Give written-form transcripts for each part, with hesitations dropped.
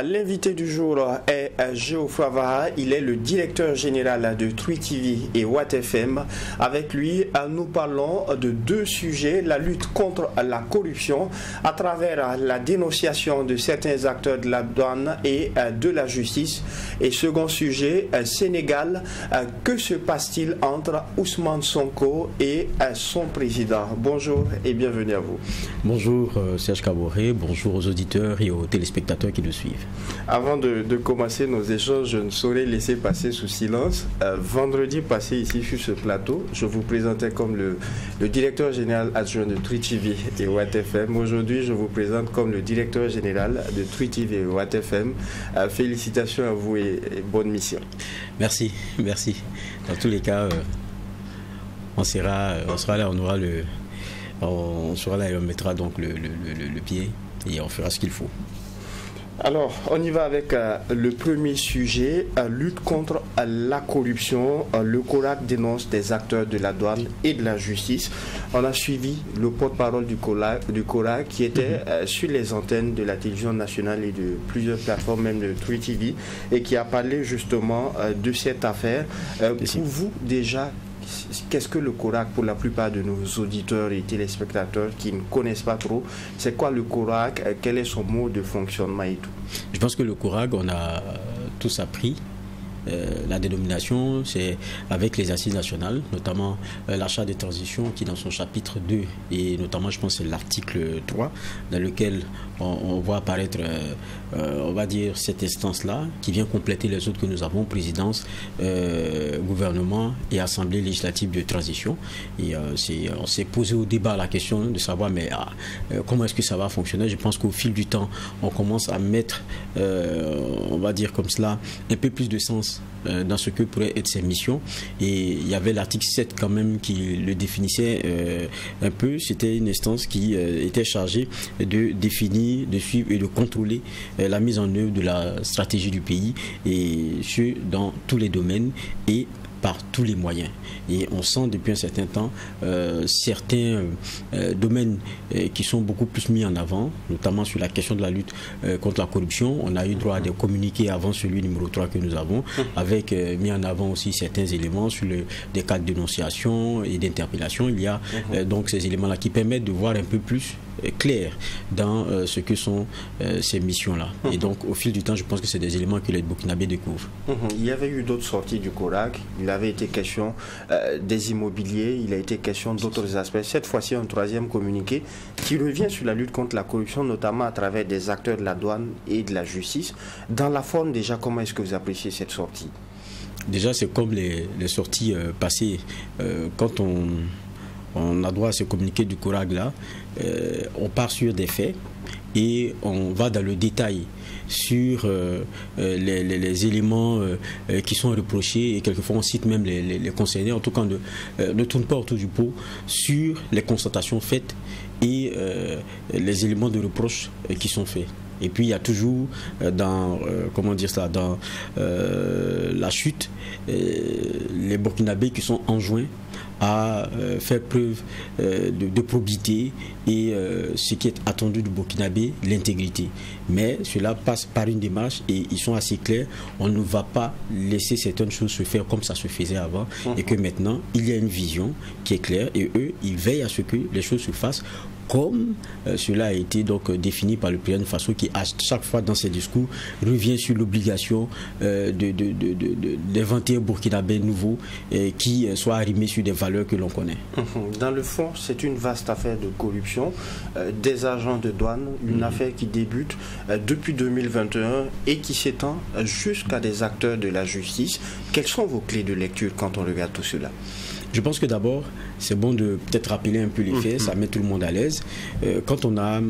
L'invité du jour est Geoffroy Vara. Il est le directeur général de Twi TV et Watt FM. Avec lui, nous parlons de deux sujets: la lutte contre la corruption à travers la dénonciation de certains acteurs de la douane et de la justice. Et second sujet, Sénégal, que se passe-t-il entre Ousmane Sonko et son président? Bonjour et bienvenue à vous. Bonjour Serge Kaboré, bonjour aux auditeurs et aux téléspectateurs qui nous suivent. Avant de commencer nos échanges, je ne saurais laisser passer sous silence. Vendredi passé ici sur ce plateau, je vous présentais comme le directeur général adjoint de Twi TV et Watt FM. Aujourd'hui, je vous présente comme le directeur général de Twi TV et Watt FM. Félicitations à vous et bonne mission. Merci, merci. Dans tous les cas, on sera là, on sera là et on mettra donc le pied et on fera ce qu'il faut. Alors, on y va avec le premier sujet, lutte contre la corruption. Le CORAC dénonce des acteurs de la douane et de la justice. On a suivi le porte-parole du CORAC qui était sur les antennes de la télévision nationale et de plusieurs plateformes, même de Twi TV, et qui a parlé justement de cette affaire. Pour vous, déjà, qu'est-ce que le CORAC, pour la plupart de nos auditeurs et téléspectateurs qui ne connaissent pas trop, c'est quoi le CORAC, quel est son mode de fonctionnement et tout? Je pense que le CORAC, on a tous appris. La dénomination, c'est avec les assises nationales, notamment l'achat des transitions qui dans son chapitre 2, et notamment je pense c'est l'article 3, dans lequel on voit apparaître, on va dire, cette instance-là, qui vient compléter les autres que nous avons, présidence, gouvernement et assemblée législative de transition. Et on s'est posé au débat la question de savoir mais comment est-ce que ça va fonctionner. Je pense qu'au fil du temps, on commence à mettre, on va dire comme cela, un peu plus de sens dans ce que pourraient être ses missions. Et il y avait l'article 7 quand même qui le définissait un peu. C'était une instance qui était chargée de définir, de suivre et de contrôler la mise en œuvre de la stratégie du pays, et ce dans tous les domaines et par tous les moyens. Et on sent depuis un certain temps certains domaines qui sont beaucoup plus mis en avant, notamment sur la question de la lutte contre la corruption. On a eu droit à des communiqués avant celui numéro 3 que nous avons, avec mis en avant aussi certains éléments sur des cas de dénonciation et d'interpellation. Il y a donc ces éléments-là qui permettent de voir un peu plus clair dans ce que sont ces missions-là. Et donc, au fil du temps, je pense que c'est des éléments que les Burkinabés découvrent. Il y avait eu d'autres sorties du CORAC. Il avait été question des immobiliers, il a été question d'autres aspects. Cette fois-ci, un troisième communiqué qui revient sur la lutte contre la corruption, notamment à travers des acteurs de la douane et de la justice. Dans la forme, déjà, comment est-ce que vous appréciez cette sortie? Déjà, c'est comme les sorties passées. Quand on a droit à ce communiqué du CORAC là, on part sur des faits et on va dans le détail sur les éléments qui sont reprochés, et quelquefois on cite même les concernés. En tout cas, ne tourne pas autour du pot sur les constatations faites et les éléments de reproche qui sont faits. Et puis il y a toujours dans comment dire ça, dans la chute, les Burkinabés qui sont enjoints à faire preuve de probité et ce qui est attendu du Burkinabé, l'intégrité. Mais cela passe par une démarche et ils sont assez clairs. On ne va pas laisser certaines choses se faire comme ça se faisait avant, et que maintenant il y a une vision qui est claire, et eux ils veillent à ce que les choses se fassent comme cela a été donc défini par le président Faso, qui à chaque fois dans ses discours revient sur l'obligation d'inventer un Burkinabé nouveau qui soit arrimé sur des valeurs que l'on connaît. Dans le fond, c'est une vaste affaire de corruption, des agents de douane, une affaire qui débute depuis 2021 et qui s'étend jusqu'à des acteurs de la justice. Quelles sont vos clés de lecture quand on regarde tout cela? Je pense que d'abord, c'est bon de peut-être rappeler un peu les faits, ça met tout le monde à l'aise. Quand on a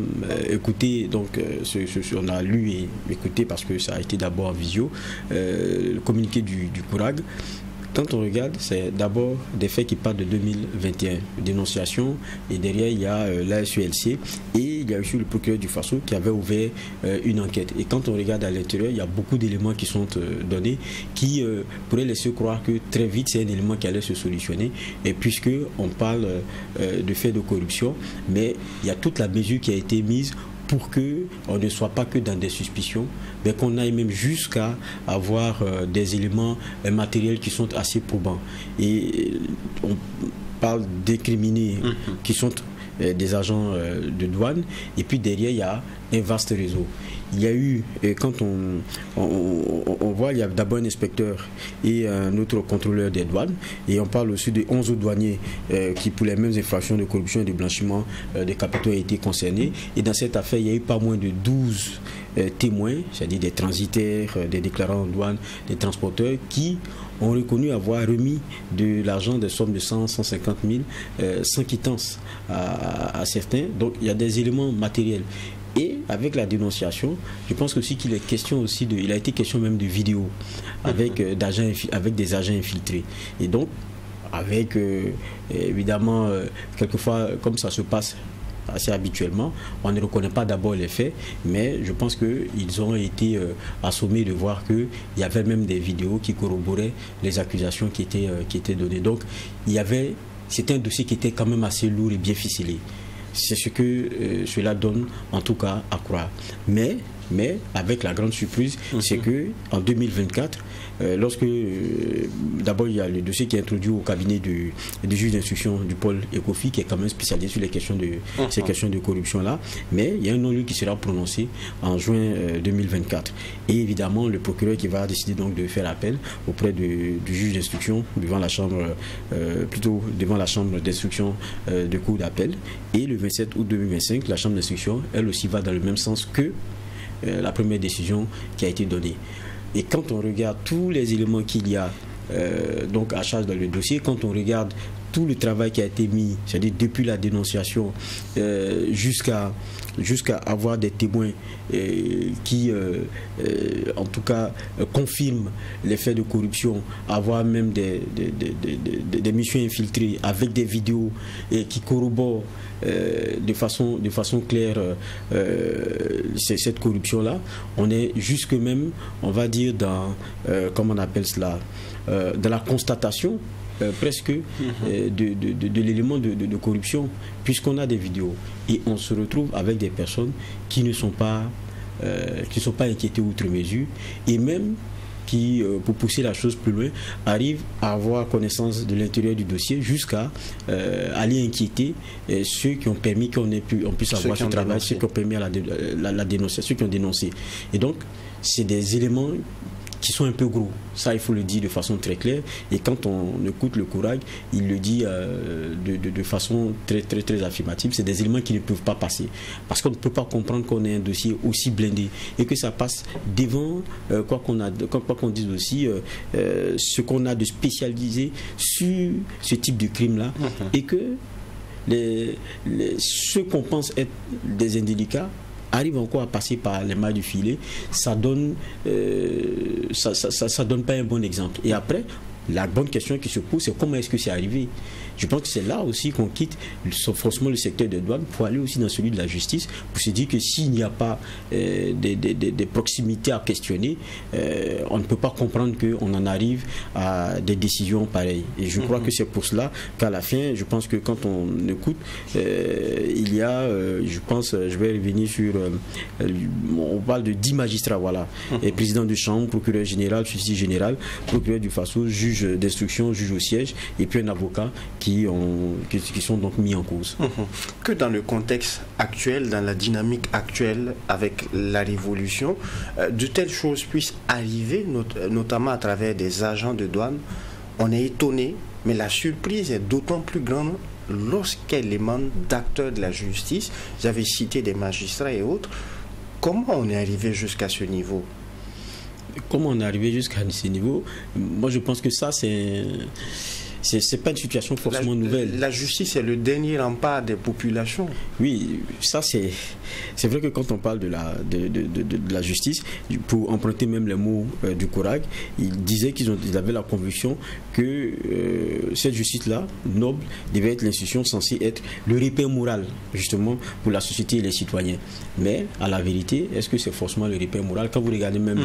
écouté, donc on a lu et écouté, parce que ça a été d'abord en visio, le communiqué du CORAC. Quand on regarde, c'est d'abord des faits qui partent de 2021, dénonciation, et derrière il y a la SULC, et il y a aussi le procureur du Faso qui avait ouvert une enquête. Et quand on regarde à l'intérieur, il y a beaucoup d'éléments qui sont donnés qui pourraient laisser croire que très vite c'est un élément qui allait se solutionner, et puisque on parle de faits de corruption, mais il y a toute la mesure qui a été mise pour qu'on ne soit pas que dans des suspicions, mais qu'on aille même jusqu'à avoir des éléments matériels qui sont assez probants. Et on parle d'incriminés qui sont des agents de douane, et puis derrière il y a un vaste réseau. Il y a eu, quand on voit, il y a d'abord un inspecteur et un autre contrôleur des douanes, et on parle aussi de 11 autres douaniers qui, pour les mêmes infractions de corruption et de blanchiment des capitaux, ont été concernés. Et dans cette affaire, il y a eu pas moins de 12 témoins, c'est-à-dire des transitaires, des déclarants en douane, des transporteurs, qui ont reconnu avoir remis de l'argent, des sommes de 150 000 sans quittance à certains. Donc il y a des éléments matériels. Et avec la dénonciation, je pense aussi qu'il est question aussi il a été question même de vidéos avec des agents infiltrés. Et donc, avec évidemment, quelquefois, comme ça se passe assez habituellement, on ne reconnaît pas d'abord les faits, mais je pense qu'ils ont été assommés de voir qu'il y avait même des vidéos qui corroboraient les accusations qui étaient données. Donc, c'était un dossier qui était quand même assez lourd et bien ficelé. C'est ce que cela donne en tout cas à croire. Mais avec la grande surprise, c'est que en 2024, lorsque d'abord il y a le dossier qui est introduit au cabinet du juge d'instruction du pôle ECOFI, qui est quand même spécialisé sur les questions ces questions de corruption là, mais il y a un non-lieu qui sera prononcé en juin 2024. Et évidemment le procureur qui va décider donc de faire appel auprès du juge d'instruction devant la chambre devant la chambre d'instruction de cour d'appel. Et le 27 août 2025, la chambre d'instruction elle aussi va dans le même sens que la première décision qui a été donnée. Et quand on regarde tous les éléments qu'il y a donc à charge dans le dossier, quand on regarde tout le travail qui a été mis, c'est-à-dire depuis la dénonciation jusqu'à avoir des témoins qui en tout cas confirment les faits de corruption, avoir même des missions infiltrées avec des vidéos qui corroborent de façon claire cette corruption-là. On est jusque même, on va dire, dans, comment on appelle cela, dans la constatation presque de l'élément de corruption, puisqu'on a des vidéos et on se retrouve avec des personnes qui ne sont pas inquiétées outre mesure, et même qui, pour pousser la chose plus loin, arrivent à avoir connaissance de l'intérieur du dossier jusqu'à aller inquiéter ceux qui ont permis qu'on puisse avoir ce travail, ceux qui ont permis à la dénonciation, ceux qui ont dénoncé. Et donc, c'est des éléments qui sont un peu gros, ça il faut le dire de façon très claire, et quand on écoute le Courag, il le dit de façon très très très affirmative. C'est des éléments qui ne peuvent pas passer, parce qu'on ne peut pas comprendre qu'on ait un dossier aussi blindé et que ça passe devant quoi qu'on dise aussi ce qu'on a de spécialisé sur ce type de crime là, et que ceux qu'on pense être des indélicats arrive encore à passer par les mailles du filet. Ça donne ça donne pas un bon exemple. Et après, la bonne question qui se pose, c'est comment est-ce que c'est arrivé? Je pense que c'est là aussi qu'on quitte forcément le secteur des douanes pour aller aussi dans celui de la justice, pour se dire que s'il n'y a pas des proximités à questionner, on ne peut pas comprendre qu'on en arrive à des décisions pareilles. Et je crois que c'est pour cela qu'à la fin, je pense que quand on écoute, il y a, je pense, je vais revenir sur, on parle de 10 magistrats, voilà, et président de chambre, procureur général, huissier général, procureur du Faso, juge d'instruction, juge au siège, et puis un avocat qui sont donc mis en cause. Que dans le contexte actuel, dans la dynamique actuelle avec la révolution, de telles choses puissent arriver, notamment à travers des agents de douane, on est étonné, mais la surprise est d'autant plus grande lorsqu'elle émane d'acteurs de la justice. J'avais cité des magistrats et autres. Comment on est arrivé jusqu'à ce niveau? Comment on est arrivé jusqu'à ce niveau? Moi, je pense que ça, c'est pas une situation forcément nouvelle. La justice est le dernier rempart des populations. Oui, ça c'est vrai que quand on parle de la justice, pour emprunter même les mots du Courag, il disait qu'ils avaient la conviction que cette justice-là, noble, devait être l'institution censée être le repère moral, justement, pour la société et les citoyens. Mais, à la vérité, est-ce que c'est forcément le repère moral? Quand vous regardez même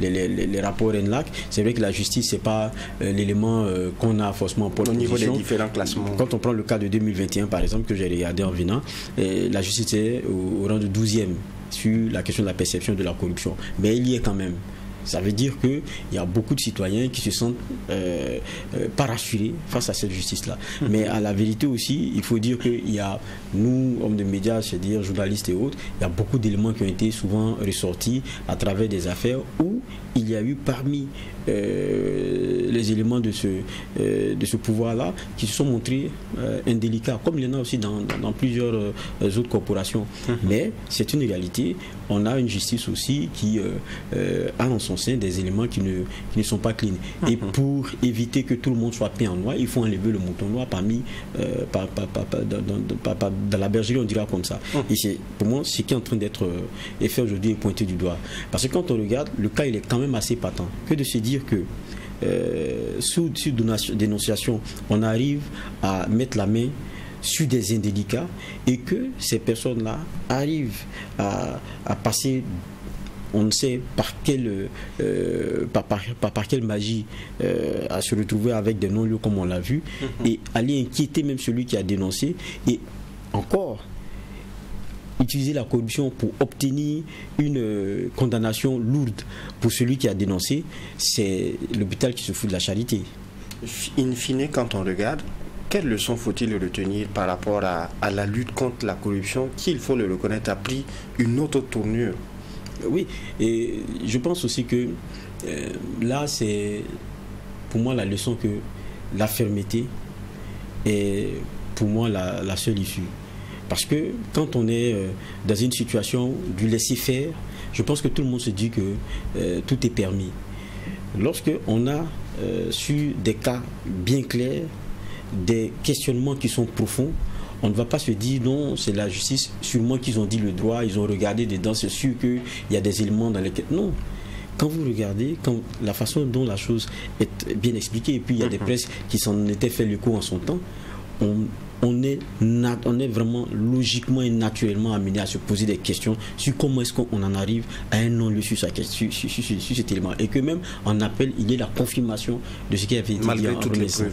les rapports ENLAC, c'est vrai que la justice, c'est pas l'élément qu'on a forcément classement en pole position. Au niveau des différents classements. Quand on prend le cas de 2021, par exemple, que j'ai regardé en venant, la justice est au rang de 12e sur la question de la perception de la corruption. Mais il y est quand même. Ça veut dire qu'il y a beaucoup de citoyens qui se sentent pas rassurés face à cette justice-là. Mais à la vérité aussi, il faut dire qu'il y a, nous, hommes de médias, c'est-à-dire journalistes et autres, il y a beaucoup d'éléments qui ont été souvent ressortis à travers des affaires où il y a eu parmi les éléments de ce pouvoir-là qui se sont montrés indélicats, comme il y en a aussi dans plusieurs autres corporations. Mais c'est une réalité. On a une justice aussi qui a en son sein des éléments qui ne sont pas clean. Et pour éviter que tout le monde soit peint en noir, il faut enlever le mouton noir dans la bergerie, on dira comme ça. Et c'est pour moi ce qui est en train d'être fait aujourd'hui est pointé du doigt. Parce que quand on regarde, le cas il est quand même assez patent. Que de se dire que sous dénonciation, on arrive à mettre la main sur des indélicats et que ces personnes-là arrivent à passer, on ne sait par quelle magie, à se retrouver avec des non-lieux comme on l'a vu, et aller inquiéter même celui qui a dénoncé, et encore utiliser la corruption pour obtenir une condamnation lourde pour celui qui a dénoncé, c'est l'hôpital qui se fout de la charité. In fine, quand on regarde, quelle leçon faut-il retenir par rapport à la lutte contre la corruption qui, il faut le reconnaître, a pris une autre tournure? Oui, et je pense aussi que là, c'est pour moi la leçon que la fermeté est pour moi la seule issue. Parce que quand on est dans une situation du laisser-faire, je pense que tout le monde se dit que tout est permis. Lorsqu'on a sur des cas bien clairs, des questionnements qui sont profonds, on ne va pas se dire non, c'est la justice, sûrement qu'ils ont dit le droit, ils ont regardé dedans, c'est sûr qu'il y a des éléments dans lesquels... Non. Quand vous regardez, la façon dont la chose est bien expliquée, et puis il y a des presses qui s'en étaient fait l'écho en son temps, on est vraiment logiquement et naturellement amené à se poser des questions sur comment est-ce qu'on en arrive à un non-lieu sur cet élément. Et que même en appel, il y ait la confirmation de ce qui avait été dit en renaissance.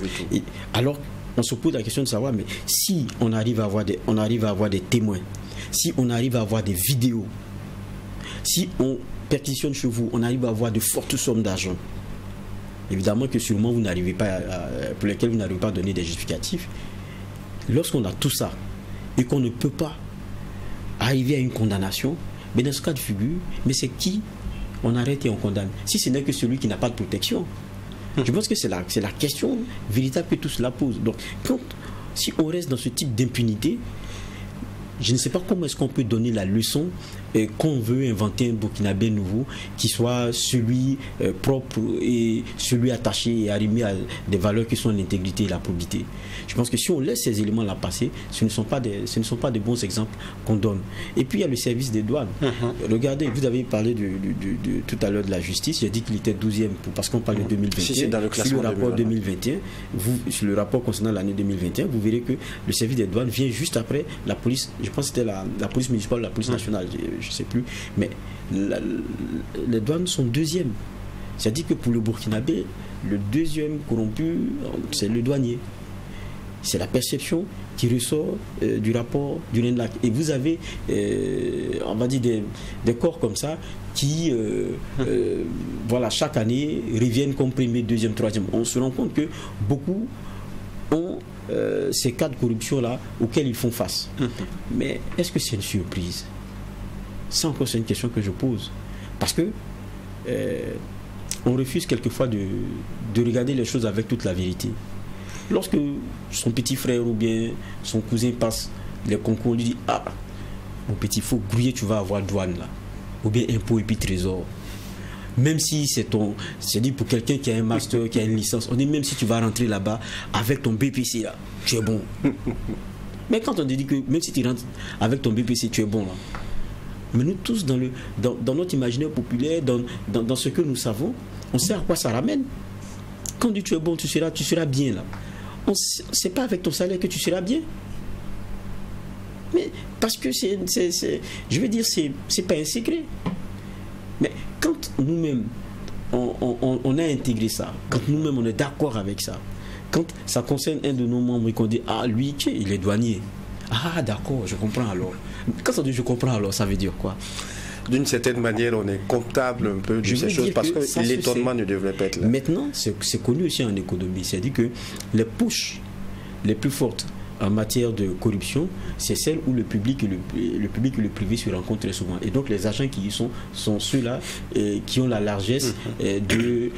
Alors, on se pose la question de savoir, mais si on arrive à avoir des témoins, si on arrive à avoir des vidéos, si on perquisitionne chez vous, on arrive à avoir de fortes sommes d'argent, évidemment que sûrement vous n'arrivez pas pour lesquels vous n'arrivez pas à donner des justificatifs. Lorsqu'on a tout ça et qu'on ne peut pas arriver à une condamnation, mais dans ce cas de figure, mais c'est qui on arrête et on condamne? Si ce n'est que celui qui n'a pas de protection. Je pense que c'est la question véritable que tout cela pose. Donc, si on reste dans ce type d'impunité, je ne sais pas comment est-ce qu'on peut donner la leçon qu'on veut inventer un Burkinabé nouveau qui soit celui propre et celui attaché et arrimé à des valeurs qui sont l'intégrité et la probité. Je pense que si on laisse ces éléments-là passer, ce ne sont pas des bons exemples qu'on donne. Et puis il y a le service des douanes. Regardez, vous avez parlé tout à l'heure de la justice, j'ai dit qu'il était 12e parce qu'on parle de 2021. Si, dans le sur le rapport 2021, sur le rapport concernant l'année 2021, vous verrez que le service des douanes vient juste après la police, je pense que c'était la police municipale ou la police nationale, je ne sais plus, mais les douanes sont 2e. C'est-à-dire que pour le Burkinabé, le 2e corrompu, c'est le douanier. C'est la perception qui ressort du rapport du RENLAC. Et vous avez, on va dire, des corps comme ça qui, voilà, chaque année, reviennent comme 1er, 2e, 3e. On se rend compte que beaucoup ont ces cas de corruption-là auxquels ils font face. Mais est-ce que c'est une surprise? Ça encore, c'est une question que je pose. Parce que on refuse quelquefois de regarder les choses avec toute la vérité. Lorsque son petit frère ou bien son cousin passe les concours, on lui dit: ah, mon petit, il faut grouiller, tu vas avoir douane là. Ou bien impôt et puis trésor. Même si c'est dit pour quelqu'un qui a un master, qui a une licence, on dit même si tu vas rentrer là-bas avec ton BPC là, tu es bon. Mais quand on dit que même si tu rentres avec ton BPC, tu es bon là. Mais nous tous, dans notre imaginaire populaire, dans ce que nous savons, on sait à quoi ça ramène. Quand on dit tu es bon, tu seras bien là. C'est pas avec ton salaire que tu seras bien. Mais parce que je veux dire, c'est pas un secret. Mais quand nous-mêmes, on a intégré ça, quand nous-mêmes on est d'accord avec ça, quand ça concerne un de nos membres et qu'on dit ah lui il est douanier, ah d'accord, je comprends alors. Quand ça dit je comprends alors, ça veut dire quoi? D'une certaine manière, on est comptable un peu de ces choses parce que l'étonnement ne devrait pas être là. Maintenant, c'est connu aussi en économie, c'est-à-dire que les pushs les plus fortes en matière de corruption, c'est celle où le public et le privé se rencontrent très souvent. Et donc les agents qui y sont ceux-là qui ont la largesse de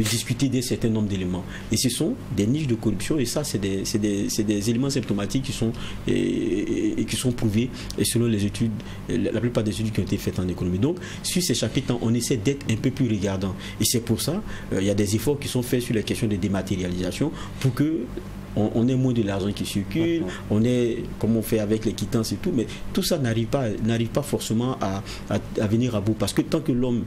discuter d'un certain nombre d'éléments. Et ce sont des niches de corruption, et ça c'est des éléments symptomatiques qui sont prouvés et selon les études, la plupart des études qui ont été faites en économie. Donc sur ces chapitres, on essaie d'être un peu plus regardant. Et c'est pour ça il y a des efforts qui sont faits sur les questions de dématérialisation pour que on ait moins de l'argent qui circule, on est comme on fait avec les quittances et tout, mais tout ça n'arrive pas forcément à venir à bout, parce que tant que l'homme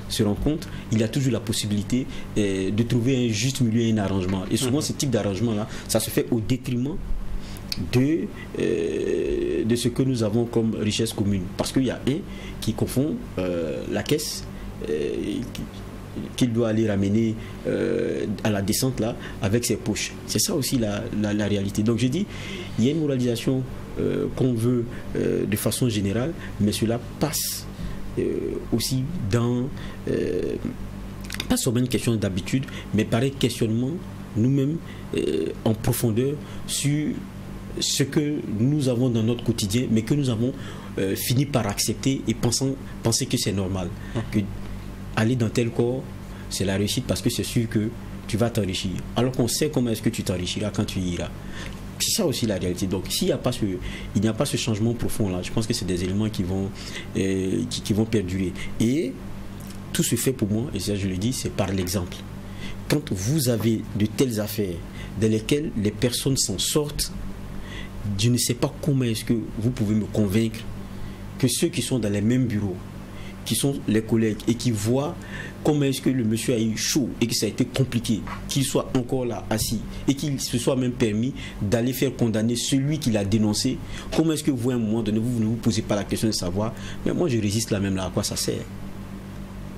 se rencontrent, il y a toujours la possibilité de trouver un juste milieu et un arrangement. Et souvent ce type d'arrangement-là, ça se fait au détriment de ce que nous avons comme richesse commune, parce qu'il y a un qui confond la caisse qu'il doit aller ramener à la descente là avec ses poches. C'est ça aussi la réalité. Donc je dis, il y a une moralisation qu'on veut de façon générale, mais cela passe aussi dans pas seulement une question d'habitude, mais par un questionnement nous-mêmes en profondeur sur ce que nous avons dans notre quotidien, mais que nous avons fini par accepter et penser que c'est normal. Que aller dans tel corps, c'est la réussite parce que c'est sûr que tu vas t'enrichir. Alors qu'on sait comment est-ce que tu t'enrichiras quand tu iras. C'est ça aussi la réalité. Donc s'il n'y a pas ce changement profond là, je pense que c'est des éléments qui vont perdurer. Et tout se fait pour moi, et ça je le dis, c'est par l'exemple. Quand vous avez de telles affaires dans lesquelles les personnes s'en sortent, je ne sais pas comment est-ce que vous pouvez me convaincre que ceux qui sont dans les mêmes bureaux, qui sont les collègues et qui voient comment est-ce que le monsieur a eu chaud et que ça a été compliqué, qu'il soit encore là assis et qu'il se soit même permis d'aller faire condamner celui qui l'a dénoncé, comment est-ce que vous à un moment donné vous ne vous posez pas la question de savoir mais moi je résiste là même là, à quoi ça sert?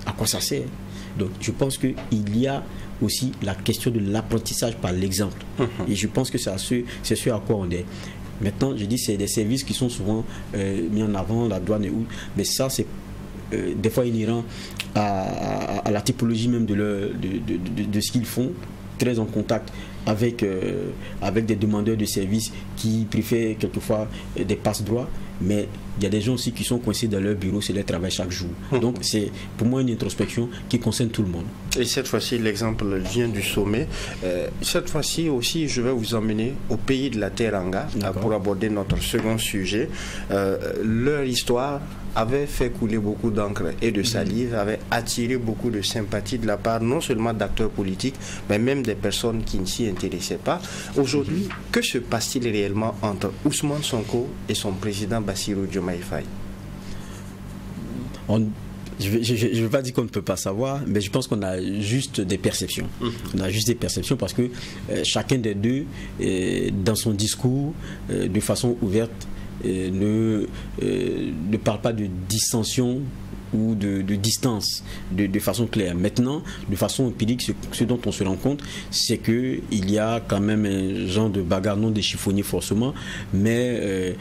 À quoi ça sert? Donc je pense qu'il y a aussi la question de l'apprentissage par l'exemple et je pense que c'est ce à quoi on est. Maintenant je dis c'est des services qui sont souvent mis en avant, la douane et où, mais ça c'est des fois inhérent à la typologie même de ce qu'ils font, très en contact avec des demandeurs de services qui préfèrent quelquefois des passe-droits, mais il y a des gens aussi qui sont coincés dans leur bureau, c'est leur travail chaque jour. Donc c'est pour moi une introspection qui concerne tout le monde. Et cette fois-ci, l'exemple vient du sommet. Cette fois-ci aussi, je vais vous emmener au pays de la Teranga pour aborder notre second sujet. Leur histoire avait fait couler beaucoup d'encre et de salive, avait attiré beaucoup de sympathie de la part non seulement d'acteurs politiques, mais même des personnes qui ne s'y intéressaient pas. Aujourd'hui, que se passe-t-il réellement entre Ousmane Sonko et son président Bassirou Diomaye Faye? Je ne veux pas dire qu'on ne peut pas savoir, mais je pense qu'on a juste des perceptions. On a juste des perceptions parce que chacun des deux, dans son discours, de façon ouverte, ne parle pas de dissension ou de distance de façon claire. Maintenant, de façon empirique, ce dont on se rend compte, c'est qu'il y a quand même un genre de bagarre, non des chiffonniers forcément, mais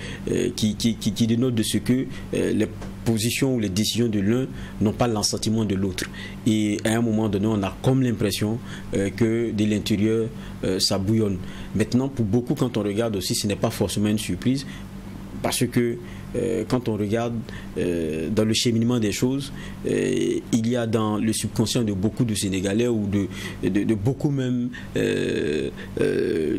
qui dénote de ce que les positions ou les décisions de l'un n'ont pas l'assentiment de l'autre. Et à un moment donné, on a comme l'impression que de l'intérieur, ça bouillonne. Maintenant, pour beaucoup, quand on regarde aussi, ce n'est pas forcément une surprise, parce que quand on regarde dans le cheminement des choses, il y a dans le subconscient de beaucoup de Sénégalais ou de beaucoup même,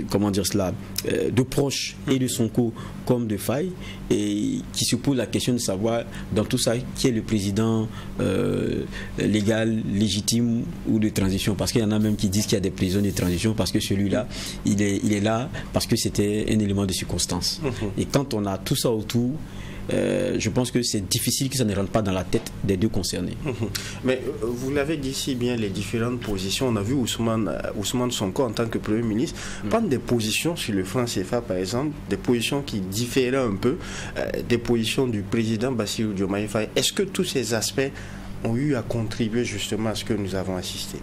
comment dire cela, de proches et de Sonko comme de Faye, et qui se posent la question de savoir dans tout ça qui est le président légal, légitime ou de transition, parce qu'il y en a même qui disent qu'il y a des présidents de transition parce que celui-là, il est là parce que c'était un élément de circonstance. Et quand on a tout ça autour, je pense que c'est difficile que ça ne rentre pas dans la tête des deux concernés. Mais vous l'avez dit si bien, les différentes positions. On a vu Ousmane Sonko en tant que Premier ministre prendre des positions sur le franc CFA par exemple, des positions qui différaient un peu des positions du président Bassirou Diomaye Faye. Est-ce que tous ces aspects ont eu à contribuer justement à ce que nous avons assisté?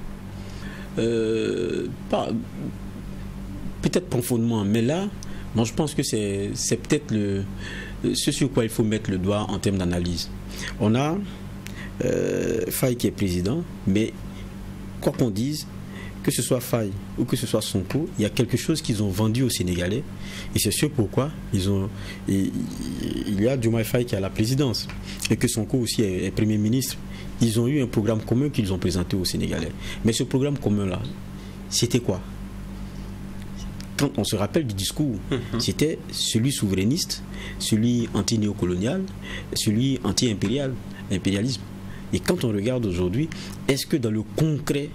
peut-être profondément, mais là, moi je pense que c'est peut-être ce sur quoi il faut mettre le doigt en termes d'analyse. On a Faye qui est président, mais quoi qu'on dise, que ce soit Faye ou que ce soit Sonko, il y a quelque chose qu'ils ont vendu aux Sénégalais, et c'est sûr pourquoi il y a Diomaye Faye qui a la présidence, et que Sonko aussi est Premier ministre. Ils ont eu un programme commun qu'ils ont présenté aux Sénégalais. Mais ce programme commun-là, c'était quoi? Quand on se rappelle du discours, c'était celui souverainiste, celui anti-néocolonial, celui anti-impérialisme. Et quand on regarde aujourd'hui, est-ce que dans le concret,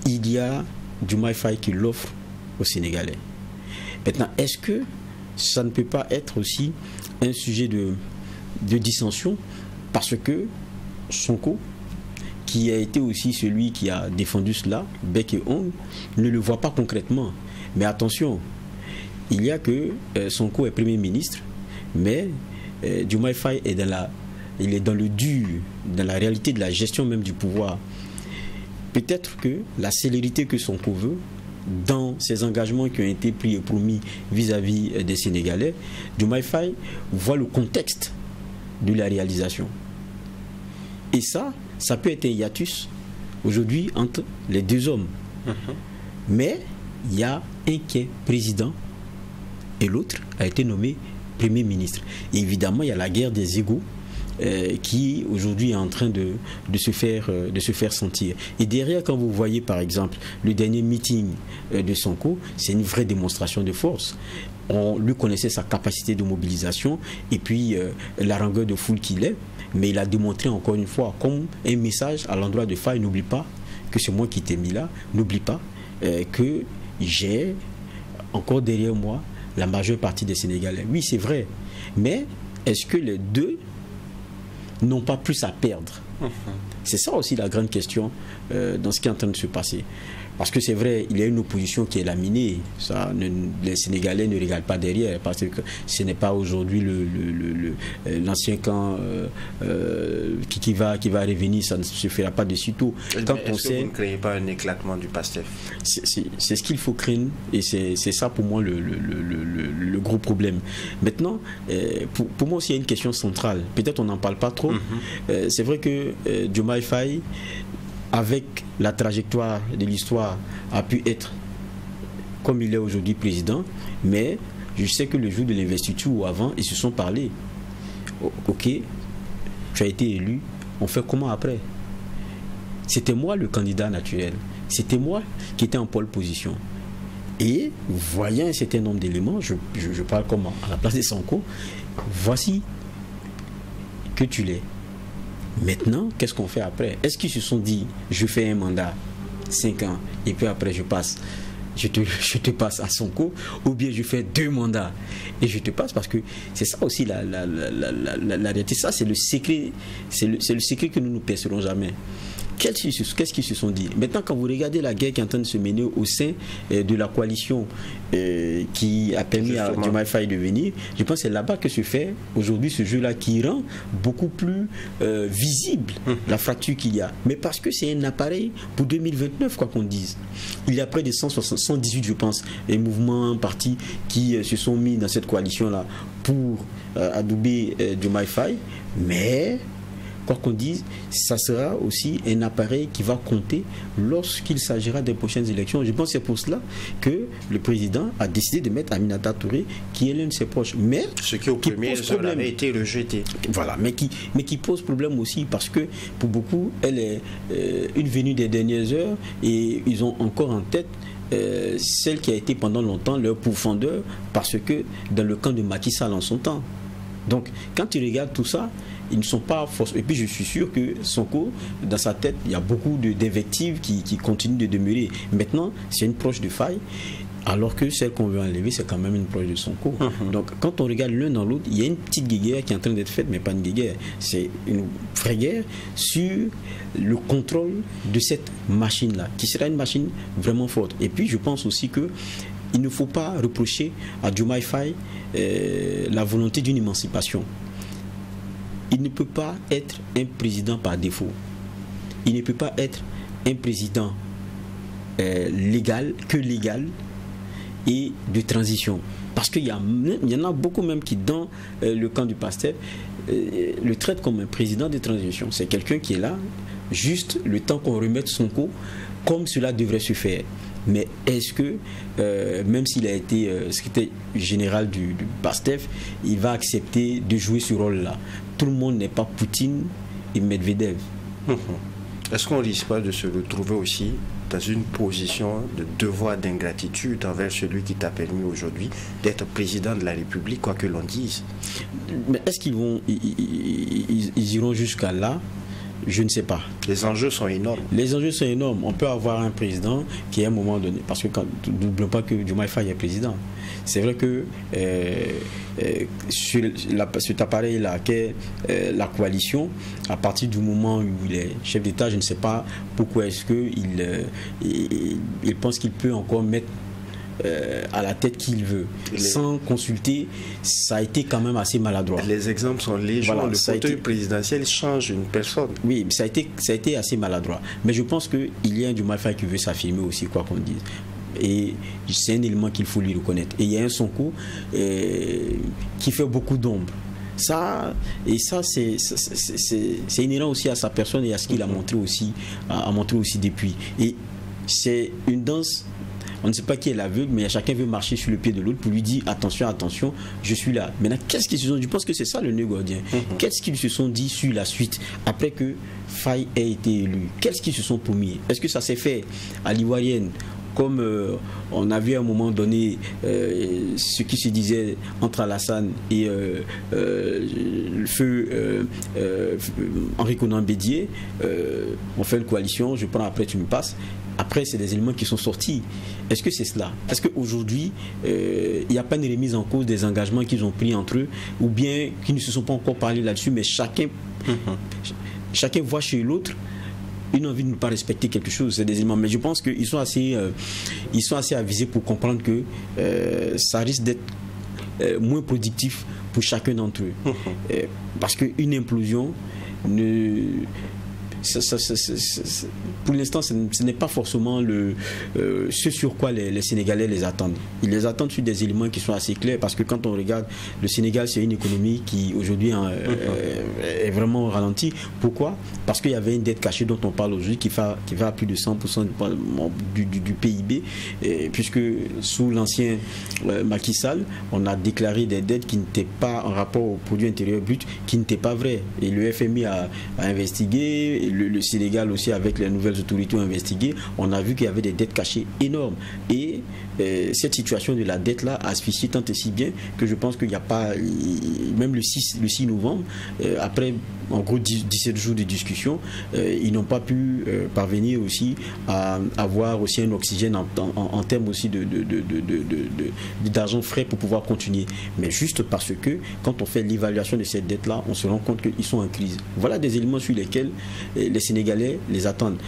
il y a Diomaye Faye qui l'offre aux Sénégalais? Maintenant, est-ce que ça ne peut pas être aussi un sujet de dissension, parce que Sonko, qui a été aussi celui qui a défendu cela, bec et ongle, ne le voit pas concrètement. Mais attention, il y a que Sonko est Premier ministre, mais Diomaye Faye est il est dans le dur, dans la réalité de la gestion même du pouvoir. Peut-être que la célérité que Sonko veut, dans ces engagements qui ont été pris et promis vis-à-vis des Sénégalais, Diomaye Faye voit le contexte de la réalisation. Et ça peut être un hiatus aujourd'hui entre les deux hommes. Mais il y a un qui est président et l'autre a été nommé Premier ministre. Et évidemment, il y a la guerre des égos qui aujourd'hui est en train de se faire sentir. Et derrière, quand vous voyez par exemple le dernier meeting de Sonko, c'est une vraie démonstration de force. On lui connaissait sa capacité de mobilisation et puis la longueur de foule qu'il est, mais il a démontré encore une fois comme un message à l'endroit de Faye: n'oublie pas que c'est moi qui t'ai mis là, n'oublie pas que j'ai encore derrière moi la majeure partie des Sénégalais. Oui, c'est vrai, mais est-ce que les deux n'ont pas plus à perdre? C'est ça aussi la grande question dans ce qui est en train de se passer. Parce que c'est vrai, il y a une opposition qui est laminée. Ça, les Sénégalais ne regardent pas derrière, parce que ce n'est pas aujourd'hui l'ancien camp qui va revenir, ça ne se fera pas de sitôt. Est-ce que vous ne créez pas un éclatement du PASTEF? C'est ce qu'il faut craindre, et c'est ça pour moi le gros problème. Maintenant, pour moi aussi, il y a une question centrale. Peut-être on n'en parle pas trop. C'est vrai que Diomaye Faye, avec la trajectoire de l'histoire, a pu être comme il est aujourd'hui président, mais je sais que le jour de l'investiture ou avant, ils se sont parlé. Ok, tu as été élu, on fait comment après? C'était moi le candidat naturel, c'était moi qui étais en pole position. Et voyant un certain nombre d'éléments, je parle comme à la place de Sonko, voici que tu l'es. Maintenant, qu'est-ce qu'on fait après? Est-ce qu'ils se sont dit, je fais un mandat, 5 ans, et puis après je te passe à Sonko, ou bien je fais 2 mandats et je te passe? Parce que c'est ça aussi la réalité. Ça, c'est le secret, c'est le secret que nous ne percerons jamais. Qu'est-ce qu'ils se sont dit? Maintenant, quand vous regardez la guerre qui est en train de se mener au sein de la coalition qui a permis à Diomaye Faye de venir, je pense que c'est là-bas que se fait aujourd'hui ce jeu-là, qui rend beaucoup plus visible la fracture qu'il y a. Mais parce que c'est un appareil pour 2029, quoi qu'on dise. Il y a près de 118, je pense, les mouvements, partis qui se sont mis dans cette coalition-là pour adouber Diomaye Faye. Mais quoi qu'on dise, ça sera aussi un appareil qui va compter lorsqu'il s'agira des prochaines élections. Je pense que c'est pour cela que le président a décidé de mettre Aminata Touré, qui est l'un de ses proches. Mais ce qui au premier avait été rejeté. Voilà, mais qui pose problème aussi, parce que pour beaucoup, elle est une venue des dernières heures, et ils ont encore en tête celle qui a été pendant longtemps leur pourfendeur, parce que dans le camp de Macky Sall en son temps. Donc, quand tu regardes tout ça, ils ne sont pas forcés. Et puis je suis sûr que Sonko, dans sa tête, il y a beaucoup d'invectives qui continuent de demeurer. Maintenant, c'est une proche de Faye, alors que celle qu'on veut enlever, c'est quand même une proche de Sonko. Donc quand on regarde l'un dans l'autre, il y a une petite guéguerre qui est en train d'être faite, mais pas une guéguerre. C'est une vraie guerre sur le contrôle de cette machine-là, qui sera une machine vraiment forte. Et puis je pense aussi que il ne faut pas reprocher à Diomaye Faye la volonté d'une émancipation. Il ne peut pas être un président par défaut. Il ne peut pas être un président légal et de transition. Parce qu'il y en a beaucoup même qui, dans le camp du PASTEF, le traitent comme un président de transition. C'est quelqu'un qui est là, juste le temps qu'on remette Sonko comme cela devrait se faire. Mais est-ce que, même s'il a été secrétaire général du PASTEF, il va accepter de jouer ce rôle-là? Tout le monde n'est pas Poutine et Medvedev. Est-ce qu'on ne risque pas de se retrouver aussi dans une position de devoir d'ingratitude envers celui qui t'a permis aujourd'hui d'être président de la République, quoi que l'on dise? Mais est-ce qu'ils vont, ils iront jusqu'à là? Je ne sais pas. Les enjeux sont énormes. Les enjeux sont énormes. On peut avoir un président qui, à un moment donné, parce que n'oublions pas que Diomaye Faye est président. C'est vrai que sur cet appareil-là, qu'est la coalition, à partir du moment où il est chef d'État, je ne sais pas pourquoi est-ce qu'il il pense qu'il peut encore mettre à la tête qu'il veut, sans consulter. Ça a été quand même assez maladroit. Les exemples sont légion. Voilà, le fauteuil présidentiel change une personne. Oui, ça a été assez maladroit. Mais je pense qu'il y a un Diomaye Faye qui veut s'affirmer aussi, quoi qu'on dise. Et c'est un élément qu'il faut lui reconnaître. Et il y a un Sonko qui fait beaucoup d'ombre. Ça, c'est inhérent aussi à sa personne et à ce qu'il a montré aussi depuis. Et c'est une danse. On ne sait pas qui est l'aveugle, mais chacun veut marcher sur le pied de l'autre pour lui dire attention, attention, je suis là. Maintenant, qu'est-ce qu'ils se sont dit? Je pense que c'est ça le nœud gordien. Qu'est-ce qu'ils se sont dit sur la suite après que Faye ait été élu? Qu'est-ce qu'ils se sont promis? Est-ce que ça s'est fait à l'ivoirienne, comme on a vu à un moment donné ce qui se disait entre Alassane et le feu Henri Konan Bédié, on fait une coalition, je prends après tu me passes. Après, c'est des éléments qui sont sortis. Est-ce que c'est cela? Est-ce qu'aujourd'hui, il n'y a pas une remise en cause des engagements qu'ils ont pris entre eux, ou bien qu'ils ne se sont pas encore parlé là-dessus, mais chacun voit chez l'autre une envie de ne pas respecter quelque chose? C'est des éléments. Mais je pense qu'ils sont assez avisés pour comprendre que ça risque d'être moins productif pour chacun d'entre eux. Parce qu'une implosion pour l'instant, ce n'est pas forcément ce sur quoi les Sénégalais les attendent. Ils les attendent sur des éléments qui sont assez clairs, parce que quand on regarde, le Sénégal, c'est une économie qui aujourd'hui est vraiment ralentie. Pourquoi? Parce qu'il y avait une dette cachée dont on parle aujourd'hui qui va à plus de 100% du PIB, puisque sous l'ancien Macky Sall, on a déclaré des dettes qui n'étaient pas en rapport au produit intérieur brut, qui n'étaient pas vraies. Et le FMI a investigué, le Sénégal aussi, avec les nouvelles autorités, ont investigué. On a vu qu'il y avait des dettes cachées énormes. Et cette situation de la dette là a asphyxié tant et si bien que je pense qu'il n'y a pas, même le 6 novembre, après en gros 17 jours de discussion, ils n'ont pas pu parvenir aussi à avoir aussi un oxygène en termes aussi d'argent frais pour pouvoir continuer. Mais juste parce que quand on fait l'évaluation de cette dette là, on se rend compte qu'ils sont en crise. Voilà des éléments sur lesquels les Sénégalais les attendent.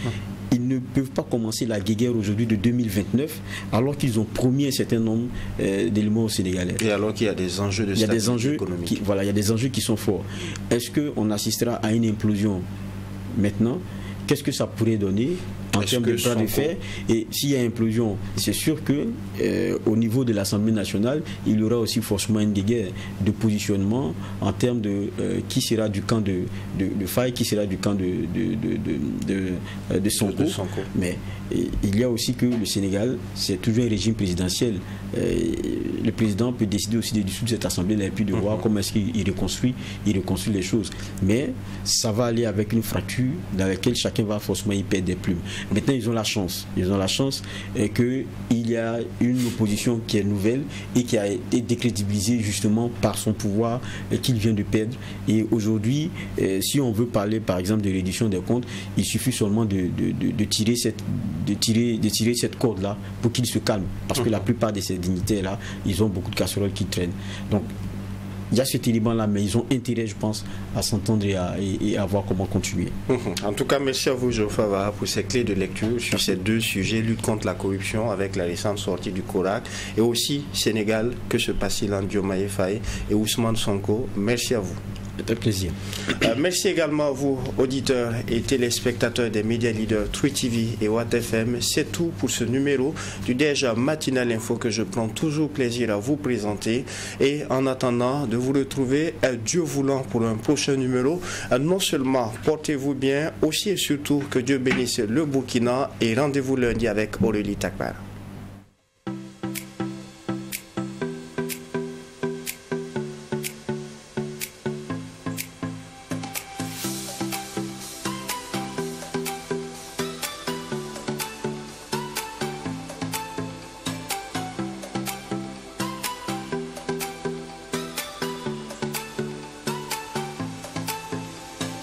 Ils ne peuvent pas commencer la guéguerre aujourd'hui de 2029 alors qu'ils ont promis un certain nombre d'éléments aux Sénégalais. Et alors qu'il y a des enjeux de stabilité économique. Voilà, il y a des enjeux qui sont forts. Est-ce qu'on assistera à une implosion maintenant? Qu'est-ce que ça pourrait donner en termes de bras de fer? Et s'il y a implosion, c'est sûr que au niveau de l'Assemblée nationale, il y aura aussi forcément une guerre de positionnement en termes de qui sera du camp de Faye, qui sera du camp de Sonko. Mais il y a aussi que le Sénégal, c'est toujours un régime présidentiel. Le président peut décider aussi de dissoudre cette assemblée et puis de voir comment est-ce qu'il reconstruit les choses. Mais ça va aller avec une fracture dans laquelle chacun va forcément y perdre des plumes. Maintenant, ils ont la chance qu'il y a une opposition qui est nouvelle et qui a été décrédibilisée justement par son pouvoir qu'il vient de perdre. Et aujourd'hui, si on veut parler par exemple de réduction des comptes, il suffit seulement de tirer cette corde-là pour qu'il se calme. Parce que la plupart de ces dignitaires-là, ils ont beaucoup de casseroles qui traînent. Donc, il y a cet élément-là, mais ils ont intérêt, je pense, à s'entendre et à voir comment continuer. En tout cas, merci à vous, Geoffroy Vara, pour ces clés de lecture sur ces deux sujets, lutte contre la corruption avec la récente sortie du CORAC, et aussi Sénégal, que se passe-t-il entre Diomaye Faye et Ousmane Sonko. Merci à vous. C'est un plaisir. Merci également à vous, auditeurs et téléspectateurs des médias leaders True TV et Watt FM. C'est tout pour ce numéro du déjà matinal info que je prends toujours plaisir à vous présenter. Et en attendant de vous retrouver, Dieu voulant, pour un prochain numéro, non seulement portez-vous bien, aussi et surtout que Dieu bénisse le Burkina et rendez-vous lundi avec Aurélie Takbar.